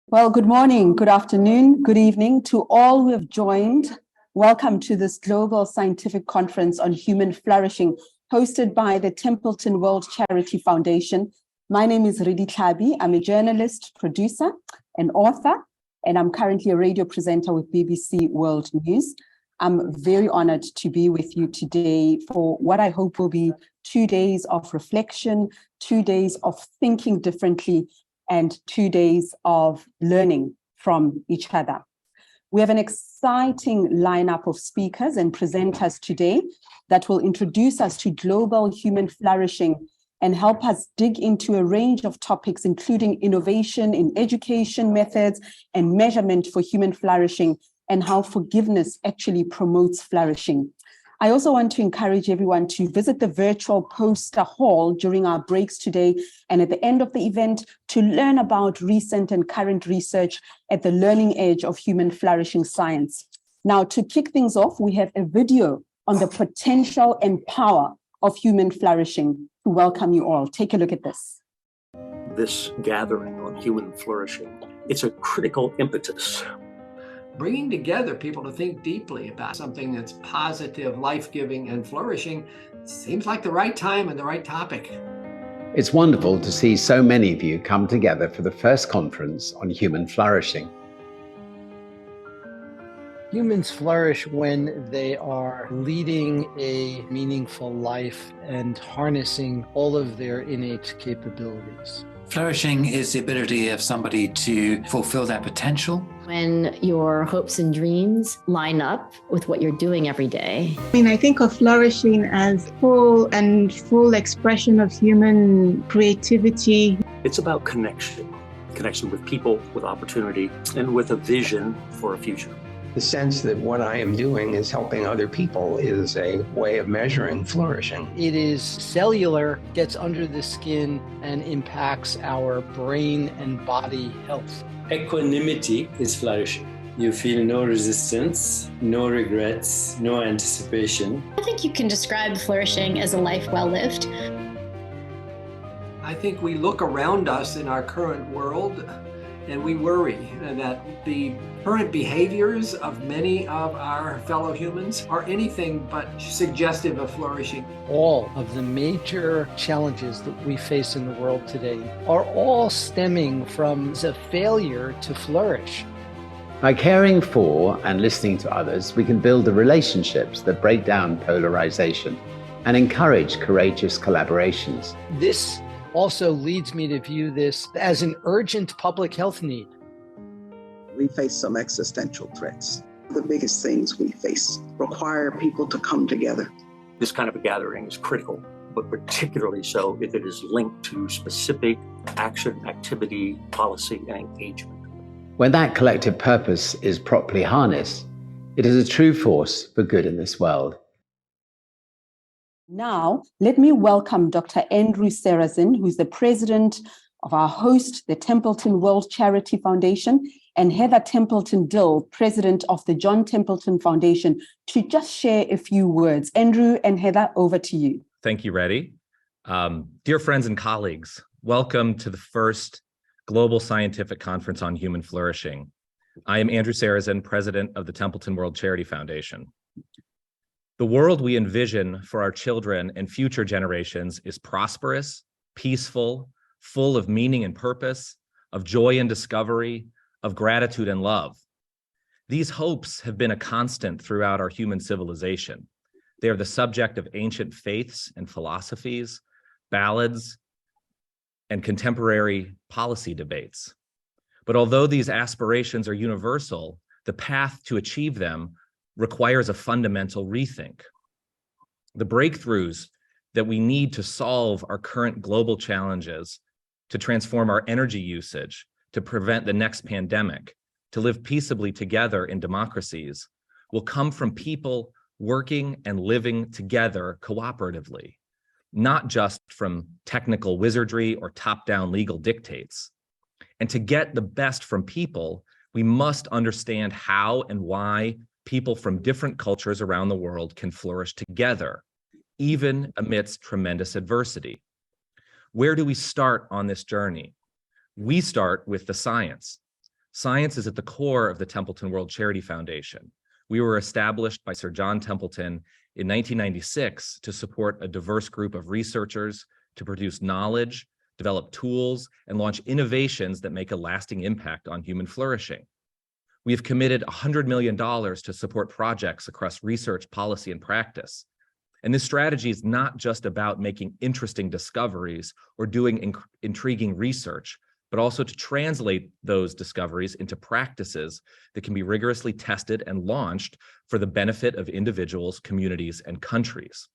Well, good morning, good afternoon, good evening to all who have joined. Welcome to this Global Scientific Conference on Human Flourishing, hosted by the Templeton World Charity Foundation. My name is Ridi Tlhabi. I'm a journalist, producer, and author, and I'm currently a radio presenter with BBC World News. I'm very honored to be with you today for what I hope will be 2 days of reflection, 2 days of thinking differently, and 2 days of learning from each other. We have an exciting lineup of speakers and presenters today that will introduce us to global human flourishing and help us dig into a range of topics, including innovation in education methods and measurement for human flourishing, and how forgiveness actually promotes flourishing. I also want to encourage everyone to visit the virtual poster hall during our breaks today and at the end of the event to learn about recent and current research at the learning edge of human flourishing science. Now, to kick things off, we have a video on the potential and power of human flourishing to welcome you all. Take a look at this. This gathering on human flourishing, it's a critical impetus. Bringing together people to think deeply about something that's positive, life-giving, and flourishing seems like the right time and the right topic. It's wonderful to see so many of you come together for the first conference on human flourishing. Humans flourish when they are leading a meaningful life and harnessing all of their innate capabilities. Flourishing is the ability of somebody to fulfill their potential. When your hopes and dreams line up with what you're doing every day. I think of flourishing as full expression of human creativity. It's about connection with people, with opportunity, and with a vision for a future. The sense that what I am doing is helping other people is a way of measuring flourishing. It is cellular, gets under the skin, and impacts our brain and body health. Equanimity is flourishing. You feel no resistance, no regrets, no anticipation. I think you can describe flourishing as a life well lived. I think we look around us in our current world and we worry that the current behaviors of many of our fellow humans are anything but suggestive of flourishing. All of the major challenges that we face in the world today are all stemming from a failure to flourish. By caring for and listening to others, we can build the relationships that break down polarization and encourage courageous collaborations. This also leads me to view this as an urgent public health need. We face some existential threats. The biggest things we face require people to come together. This kind of a gathering is critical, but particularly so if it is linked to specific action, activity, policy, and engagement. When that collective purpose is properly harnessed, it is a true force for good in this world. Now, let me welcome Dr. Andrew Serazin, who's the president of our host, the Templeton World Charity Foundation, and Heather Templeton Dill, president of the John Templeton Foundation, to just share a few words. Andrew and Heather, over to you. Thank you, Reddy. Dear friends and colleagues, welcome to the first Global Scientific Conference on Human Flourishing. I am Andrew Serazin, president of the Templeton World Charity Foundation. The world we envision for our children and future generations is prosperous, peaceful, full of meaning and purpose, of joy and discovery, of gratitude and love. These hopes have been a constant throughout our human civilization. They are the subject of ancient faiths and philosophies, ballads, and contemporary policy debates. But although these aspirations are universal, the path to achieve them requires a fundamental rethink. The breakthroughs that we need to solve our current global challenges, to transform our energy usage, to prevent the next pandemic, to live peaceably together in democracies, will come from people working and living together cooperatively, not just from technical wizardry or top-down legal dictates. And to get the best from people, we must understand how and why people from different cultures around the world can flourish together, even amidst tremendous adversity. Where do we start on this journey? We start with the science. Science is at the core of the Templeton World Charity Foundation. We were established by Sir John Templeton in 1996 to support a diverse group of researchers to produce knowledge, develop tools, and launch innovations that make a lasting impact on human flourishing. We have committed $100 million to support projects across research, policy, and practice. And this strategy is not just about making interesting discoveries or doing intriguing research, but also to translate those discoveries into practices that can be rigorously tested and launched for the benefit of individuals, communities, and countries.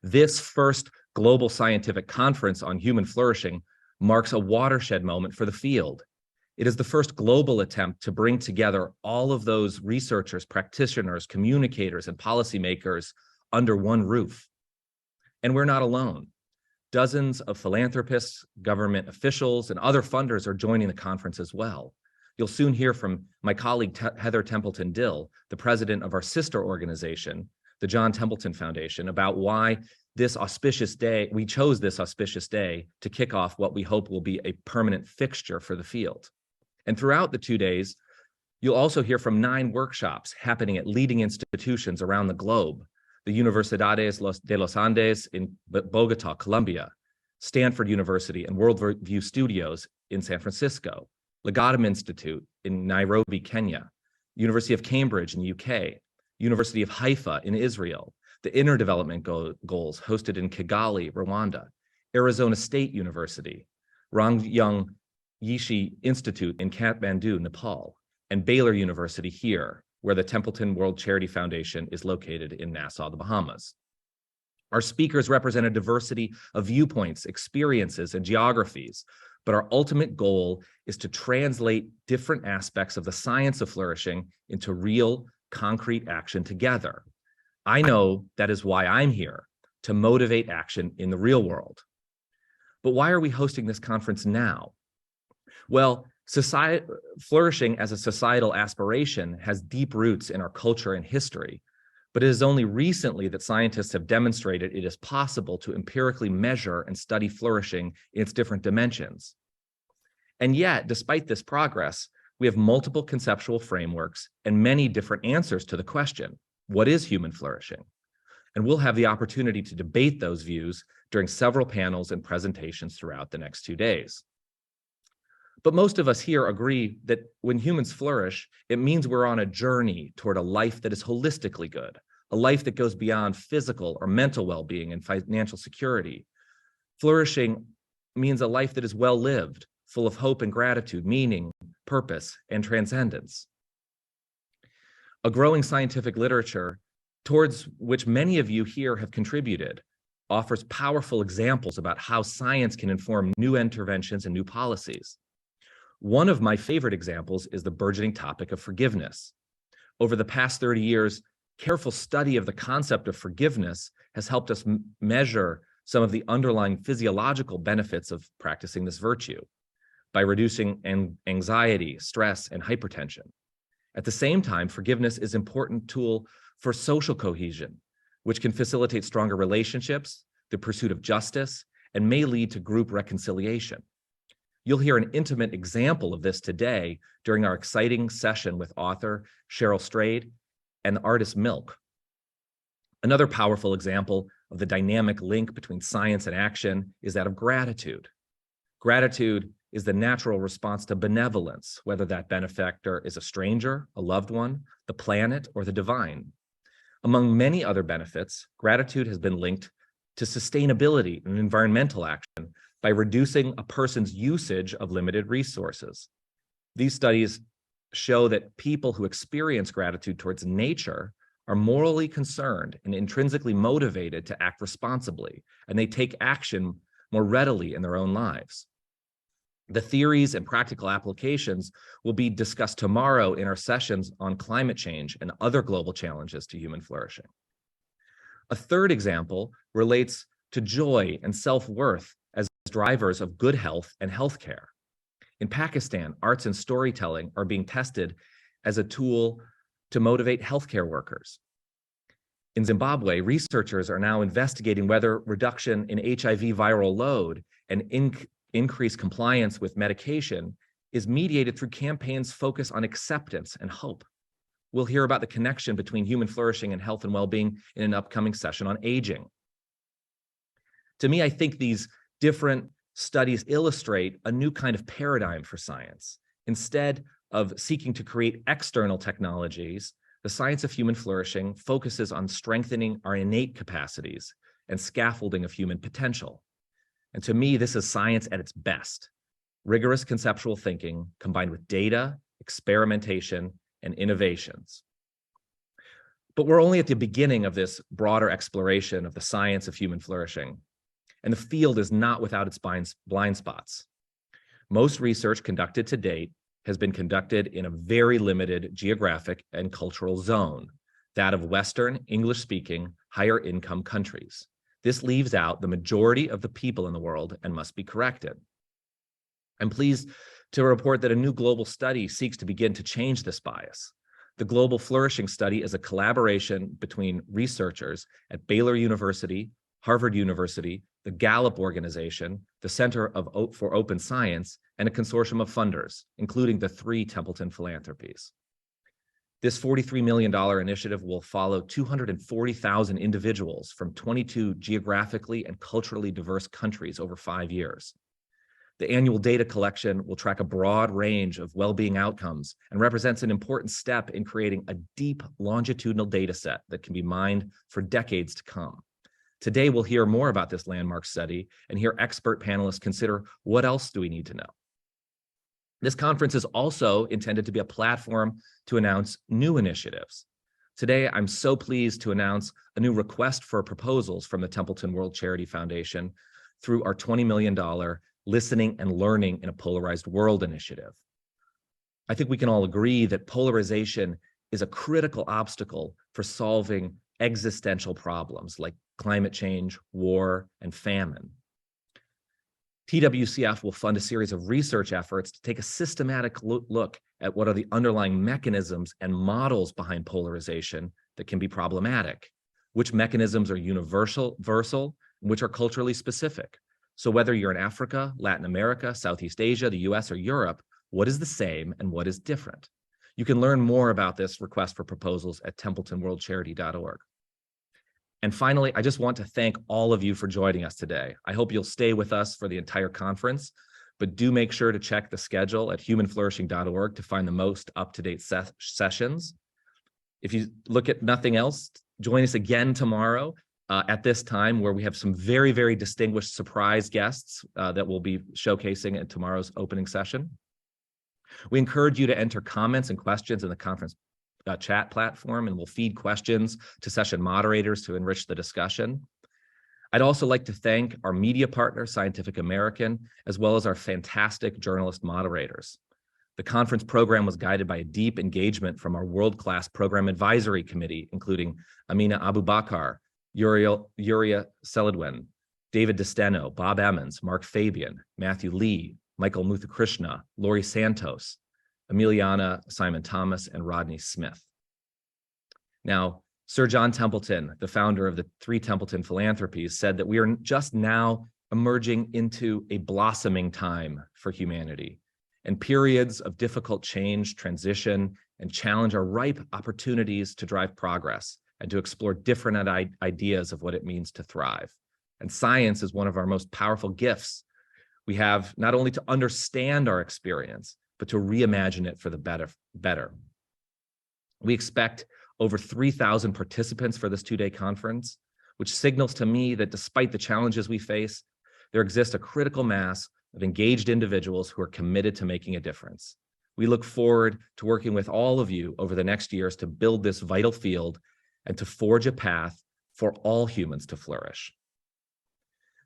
This first global scientific conference on human flourishing marks a watershed moment for the field. It is the first global attempt to bring together all of those researchers, practitioners, communicators, and policymakers under one roof. And we're not alone. Dozens of philanthropists, government officials, and other funders are joining the conference as well. You'll soon hear from my colleague, Heather Templeton Dill, the president of our sister organization, the John Templeton Foundation, about why we chose this auspicious day to kick off what we hope will be a permanent fixture for the field. And throughout the 2 days, you'll also hear from 9 workshops happening at leading institutions around the globe: the Universidades de los Andes in Bogota, Colombia, Stanford University and Worldview Studios in San Francisco, Legatum Institute in Nairobi, Kenya, University of Cambridge in the UK, University of Haifa in Israel, the Inner Development Goals hosted in Kigali, Rwanda, Arizona State University, Rangyung Yishi Institute in Kathmandu, Nepal, and Baylor University here, where the Templeton World Charity Foundation is located in Nassau, the Bahamas. Our speakers represent a diversity of viewpoints, experiences, and geographies, but our ultimate goal is to translate different aspects of the science of flourishing into real, concrete action together. I know that is why I'm here, to motivate action in the real world. But why are we hosting this conference now? Well, flourishing as a societal aspiration has deep roots in our culture and history, but it is only recently that scientists have demonstrated it is possible to empirically measure and study flourishing in its different dimensions. And yet, despite this progress, we have multiple conceptual frameworks and many different answers to the question, what is human flourishing? And we'll have the opportunity to debate those views during several panels and presentations throughout the next 2 days. But most of us here agree that when humans flourish, it means we're on a journey toward a life that is holistically good, a life that goes beyond physical or mental well-being and financial security. Flourishing means a life that is well-lived, full of hope and gratitude, meaning, purpose, and transcendence. A growing scientific literature, towards which many of you here have contributed, offers powerful examples about how science can inform new interventions and new policies. One of my favorite examples is the burgeoning topic of forgiveness. Over the past 30 years, careful study of the concept of forgiveness has helped us measure some of the underlying physiological benefits of practicing this virtue by reducing anxiety, stress, and hypertension. At the same time, forgiveness is an important tool for social cohesion, which can facilitate stronger relationships, the pursuit of justice, and may lead to group reconciliation. You'll hear an intimate example of this today during our exciting session with author Cheryl Strayed and the artist Milk. Another powerful example of the dynamic link between science and action is that of gratitude. Gratitude is the natural response to benevolence, whether that benefactor is a stranger, a loved one, the planet, or the divine. Among many other benefits, gratitude has been linked to sustainability and environmental action by reducing a person's usage of limited resources. These studies show that people who experience gratitude towards nature are morally concerned and intrinsically motivated to act responsibly, and they take action more readily in their own lives. The theories and practical applications will be discussed tomorrow in our sessions on climate change and other global challenges to human flourishing. A third example relates to joy and self-worth as drivers of good health and healthcare. In Pakistan, arts and storytelling are being tested as a tool to motivate healthcare workers. In Zimbabwe, researchers are now investigating whether reduction in HIV viral load and increased compliance with medication is mediated through campaigns focused on acceptance and hope. We'll hear about the connection between human flourishing and health and well-being in an upcoming session on aging. To me, I think these different studies illustrate a new kind of paradigm for science. Instead of seeking to create external technologies, the science of human flourishing focuses on strengthening our innate capacities and scaffolding of human potential. And to me, this is science at its best: rigorous conceptual thinking combined with data, experimentation, and innovations. But we're only at the beginning of this broader exploration of the science of human flourishing, and the field is not without its blind spots. Most research conducted to date has been conducted in a very limited geographic and cultural zone, that of Western, English-speaking, higher-income countries. This leaves out the majority of the people in the world and must be corrected. I'm pleased to report that a new global study seeks to begin to change this bias. The Global Flourishing Study is a collaboration between researchers at Baylor University, Harvard University, the Gallup Organization, the Center for Open Science, and a consortium of funders, including the 3 Templeton philanthropies. This $43 million initiative will follow 240,000 individuals from 22 geographically and culturally diverse countries over 5 years. The annual data collection will track a broad range of well-being outcomes and represents an important step in creating a deep longitudinal data set that can be mined for decades to come. Today, we'll hear more about this landmark study and hear expert panelists consider what else do we need to know. This conference is also intended to be a platform to announce new initiatives. Today, I'm so pleased to announce a new request for proposals from the Templeton World Charity Foundation through our $20 million Listening and Learning in a Polarized World initiative. I think we can all agree that polarization is a critical obstacle for solving existential problems like climate change, war, and famine. TWCF will fund a series of research efforts to take a systematic look at what are the underlying mechanisms and models behind polarization that can be problematic, which mechanisms are universal, and which are culturally specific. So whether you're in Africa, Latin America, Southeast Asia, the US, or Europe, what is the same and what is different? You can learn more about this request for proposals at templetonworldcharity.org. And finally, I just want to thank all of you for joining us today. I hope you'll stay with us for the entire conference, but do make sure to check the schedule at humanflourishing.org to find the most up-to-date sessions. If you look at nothing else, join us again tomorrow at this time, where we have some very, very distinguished surprise guests that we'll be showcasing at tomorrow's opening session. We encourage you to enter comments and questions in the conference chat platform, and we'll feed questions to session moderators to enrich the discussion. I'd also like to thank our media partner, Scientific American, as well as our fantastic journalist moderators. The conference program was guided by a deep engagement from our world-class program advisory committee, including Amina Abubakar, Yuria Seladwin, David DeSteno, Bob Emmons, Mark Fabian, Matthew Lee, Michael Muthukrishna, Lori Santos, Emiliana Simon Thomas, and Rodney Smith. Now, Sir John Templeton, the founder of the 3 Templeton philanthropies, said that we are just now emerging into a blossoming time for humanity, and periods of difficult change, transition, and challenge are ripe opportunities to drive progress and to explore different ideas of what it means to thrive. And science is one of our most powerful gifts. We have not only to understand our experience, but to reimagine it for the better. We expect over 3,000 participants for this 2-day conference, which signals to me that despite the challenges we face, there exists a critical mass of engaged individuals who are committed to making a difference. We look forward to working with all of you over the next years to build this vital field and to forge a path for all humans to flourish.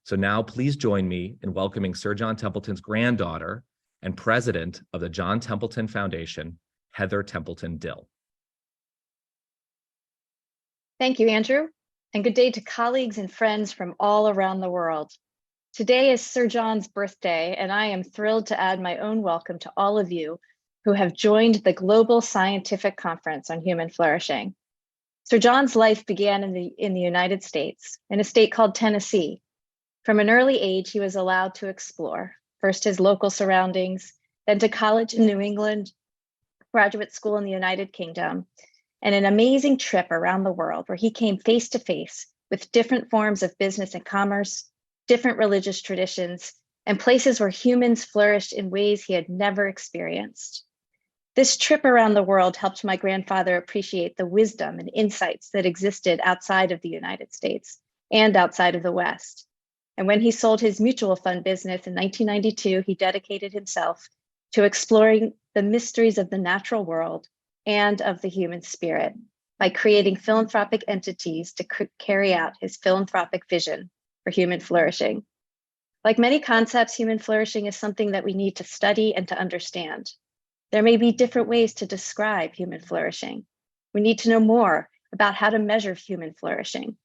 So now please join me in welcoming Sir John Templeton's granddaughter and president of the John Templeton Foundation, Heather Templeton Dill. Thank you, Andrew, and good day to colleagues and friends from all around the world. Today is Sir John's birthday, and I am thrilled to add my own welcome to all of you who have joined the Global Scientific Conference on Human Flourishing. Sir John's life began in the United States, in a state called Tennessee. From an early age, he was allowed to explore, first his local surroundings, then to college in New England, graduate school in the United Kingdom, and an amazing trip around the world where he came face to face with different forms of business and commerce, different religious traditions, and places where humans flourished in ways he had never experienced. This trip around the world helped my grandfather appreciate the wisdom and insights that existed outside of the United States and outside of the West. And when he sold his mutual fund business in 1992, he dedicated himself to exploring the mysteries of the natural world and of the human spirit by creating philanthropic entities to carry out his philanthropic vision for human flourishing. Like many concepts, human flourishing is something that we need to study and to understand. There may be different ways to describe human flourishing. We need to know more about how to measure human flourishing.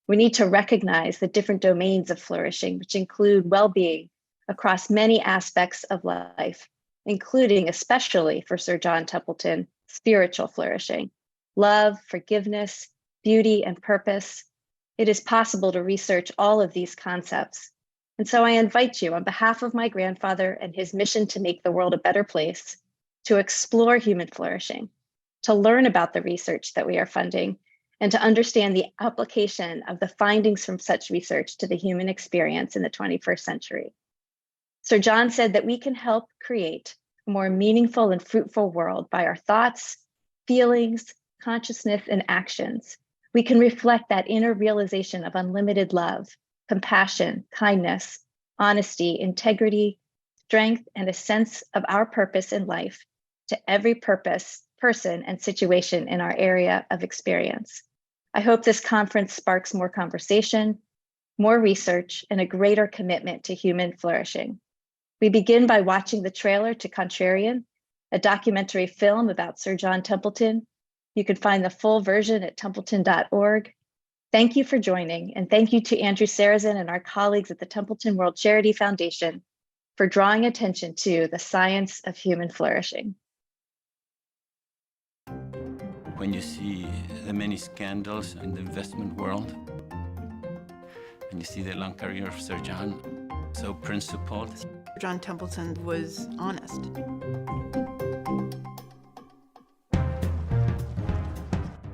We need to recognize the different domains of flourishing, which include well-being across many aspects of life, including, especially for Sir John Templeton, spiritual flourishing, love, forgiveness, beauty, and purpose. It is possible to research all of these concepts. And so I invite you, on behalf of my grandfather and his mission to make the world a better place, to explore human flourishing, to learn about the research that we are funding, and to understand the application of the findings from such research to the human experience in the 21st century. Sir John said that we can help create a more meaningful and fruitful world by our thoughts, feelings, consciousness, and actions. We can reflect that inner realization of unlimited love, compassion, kindness, honesty, integrity, strength, and a sense of our purpose in life to every person, and situation in our area of experience. I hope this conference sparks more conversation, more research, and a greater commitment to human flourishing. We begin by watching the trailer to Contrarian, a documentary film about Sir John Templeton. You can find the full version at templeton.org. Thank you for joining, and thank you to Andrew Serazin and our colleagues at the Templeton World Charity Foundation for drawing attention to the science of human flourishing. When you see the many scandals in the investment world, and you see the long career of Sir John, so principled. John Templeton was honest.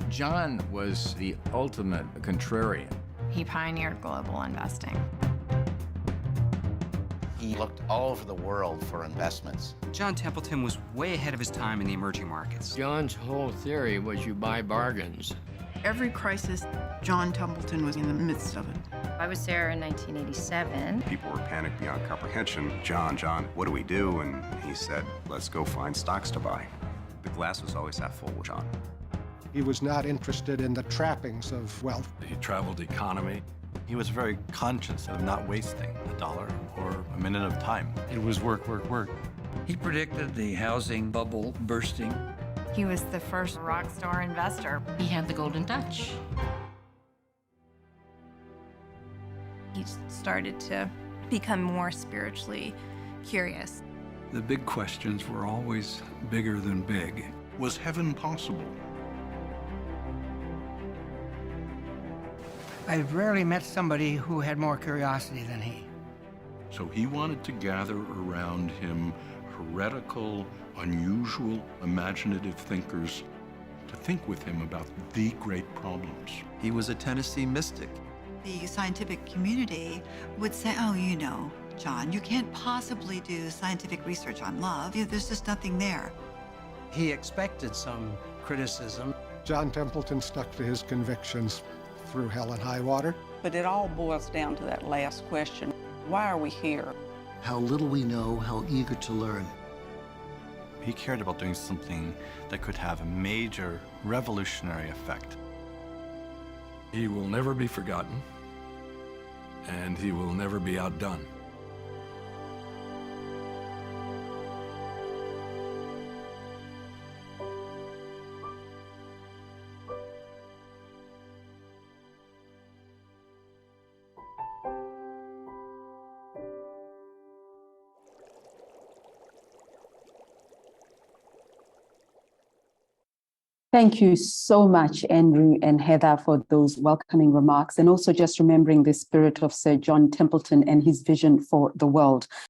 John was the ultimate contrarian. He pioneered global investing. He looked all over the world for investments. John Templeton was way ahead of his time in the emerging markets. John's whole theory was you buy bargains. Every crisis, John Templeton was in the midst of it. I was there in 1987. People were panicked beyond comprehension. John, what do we do? And he said, let's go find stocks to buy. The glass was always half full with John. He was not interested in the trappings of wealth. He traveled economy. He was very conscious of not wasting a dollar or a minute of time. It was work, work, work. He predicted the housing bubble bursting. He was the first rock star investor. He had the golden touch. He started to become more spiritually curious. The big questions were always bigger than big. Was heaven possible? I've rarely met somebody who had more curiosity than he. So he wanted to gather around him heretical, unusual, imaginative thinkers to think with him about the great problems. He was a Tennessee mystic. The scientific community would say, oh, you know, John, you can't possibly do scientific research on love. There's just nothing there. He expected some criticism. John Templeton stuck to his convictions through hell and high water. But it all boils down to that last question. Why are we here? How little we know, how eager to learn. He cared about doing something that could have a major revolutionary effect. He will never be forgotten, and he will never be outdone. Thank you so much, Andrew and Heather, for those welcoming remarks, and also just remembering the spirit of Sir John Templeton and his vision for the world.